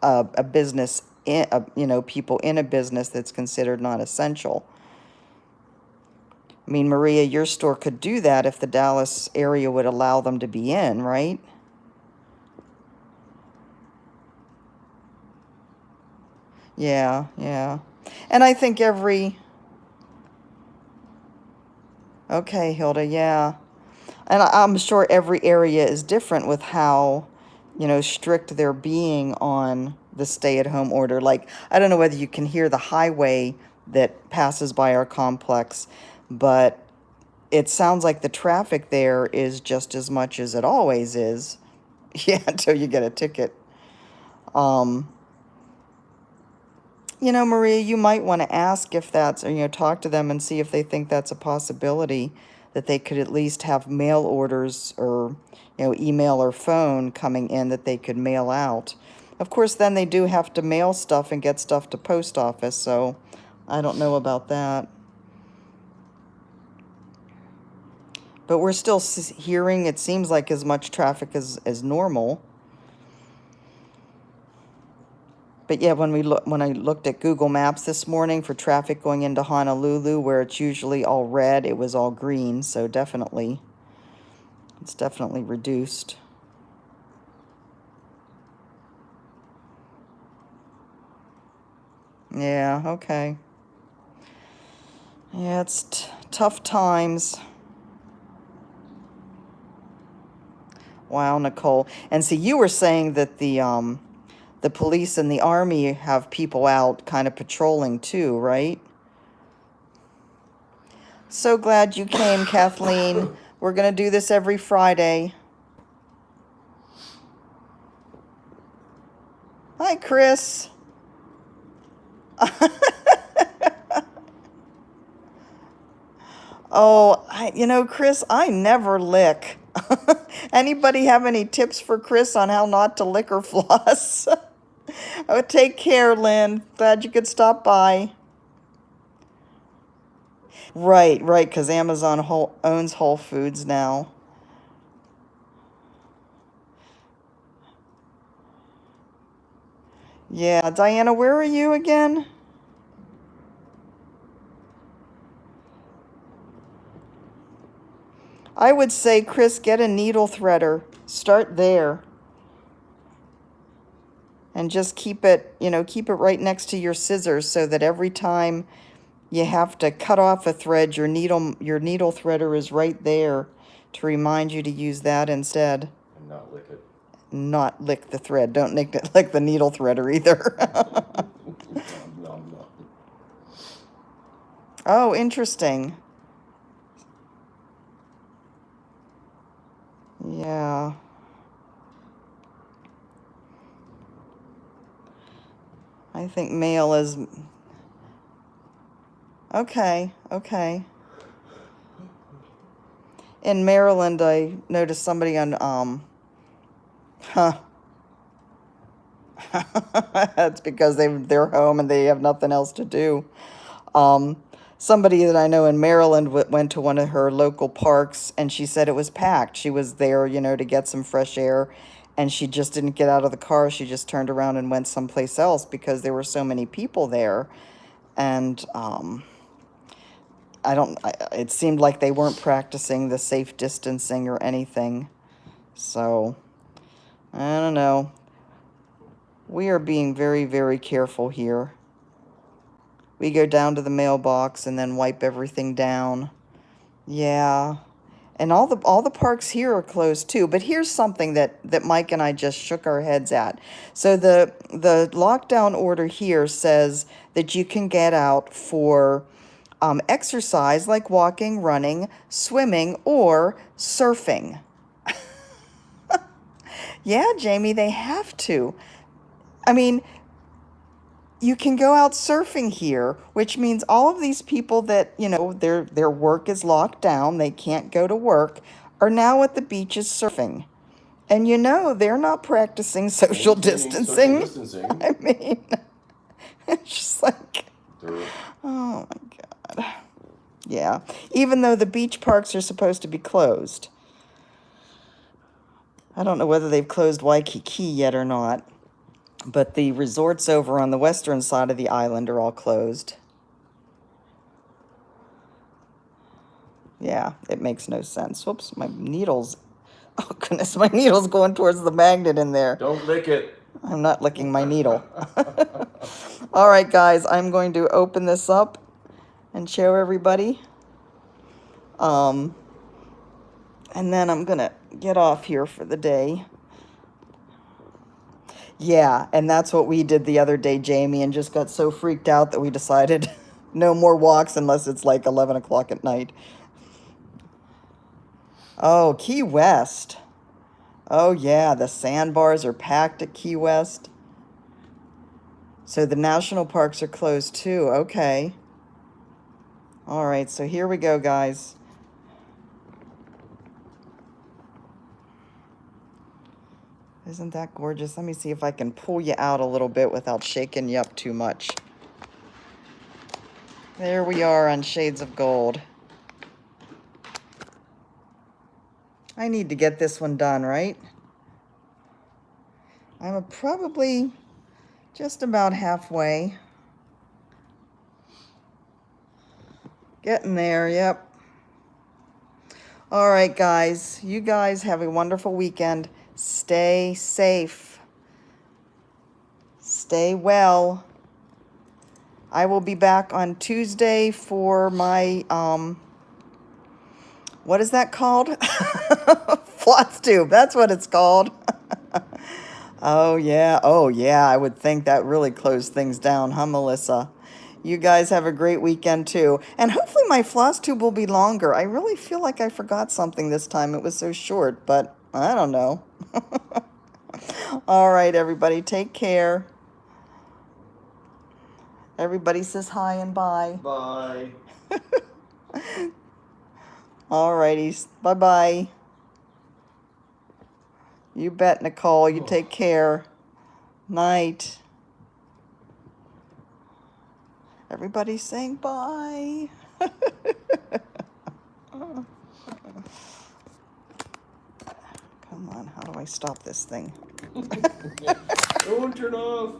a business in, people in a business that's considered not essential. I mean, Maria, your store could do that if the Dallas area would allow them to be in, right? Yeah, yeah. And I think okay, Hilda, yeah. And I'm sure every area is different with how, strict they're being on the stay-at-home order. Like, I don't know whether you can hear the highway that passes by our complex, but it sounds like the traffic there is just as much as it always is. Yeah, until you get a ticket. Maria, you might want to ask if that's, or, talk to them and see if they think that's a possibility, that they could at least have mail orders or, email or phone coming in that they could mail out. Of course, then they do have to mail stuff and get stuff to post office, so I don't know about that. But we're still hearing, it seems like, as much traffic as normal. But yeah, when I looked at Google Maps this morning for traffic going into Honolulu, where it's usually all red, it was all green. So definitely, it's definitely reduced. Yeah, okay. Yeah, it's tough times. Wow, Nicole. And see, you were saying that the police and the army have people out kind of patrolling too, right? So glad you came, Kathleen. We're going to do this every Friday. Hi, Chris. Oh, you know, Chris, I never lick. Anybody have any tips for Chris on how not to lick or floss? Oh, take care, Lynn. Glad you could stop by. Right, because Amazon owns Whole Foods now. Yeah, Diana, where are you again? I would say, Chris, get a needle threader. Start there. And just keep it, keep it right next to your scissors so that every time you have to cut off a thread, your needle threader is right there to remind you to use that instead. And not lick it. Not lick the thread. Don't lick the needle threader either. No. Oh, interesting. Yeah. I think male is... Okay. In Maryland, I noticed somebody on, That's because they're home and they have nothing else to do. Somebody that I know in Maryland went to one of her local parks, and she said it was packed. She was there, to get some fresh air, and she just didn't get out of the car. She just turned around and went someplace else because there were so many people there. And it seemed like they weren't practicing the safe distancing or anything. So, I don't know. We are being very, very careful here. We go down to the mailbox and then wipe everything down. Yeah. And all the parks here are closed too. But here's something that Mike and I just shook our heads at. So the lockdown order here says that you can get out for exercise like walking, running, swimming, or surfing. Yeah, Jamie, they have to. I mean, you can go out surfing here, which means all of these people that, their work is locked down, they can't go to work, are now at the beaches surfing. And they're not practicing social distancing. I mean, it's just like, oh my God. Yeah, even though the beach parks are supposed to be closed. I don't know whether they've closed Waikiki yet or not. But the resorts over on the western side of the island are all closed. Yeah, it makes no sense. Whoops, my needle's... Oh, goodness, my needle's going towards the magnet in there. Don't lick it. I'm not licking my needle. All right, guys, I'm going to open this up and show everybody. And then I'm going to get off here for the day. Yeah, and that's what we did the other day, Jamie, and just got so freaked out that we decided no more walks unless it's like 11 o'clock at night. Oh, Key West. Oh, yeah, the sandbars are packed at Key West. So the national parks are closed too. Okay. All right, so here we go, guys. Isn't that gorgeous? Let me see if I can pull you out a little bit without shaking you up too much. There we are on Shades of Gold. I need to get this one done, right? I'm probably just about halfway. Getting there, yep. All right, guys. You guys have a wonderful weekend. Stay safe. Stay well. I will be back on Tuesday for my, what is that called? Floss tube. That's what it's called. Oh, yeah. Oh, yeah. I would think that really closed things down, huh, Melissa? You guys have a great weekend, too. And hopefully my floss tube will be longer. I really feel like I forgot something this time. It was so short, but I don't know. All right, everybody. Take care. Everybody says hi and bye. Bye. All righties. Bye-bye. You bet, Nicole. You take care. Night. Everybody's saying bye. Come on, how do I stop this thing? Don't turn off.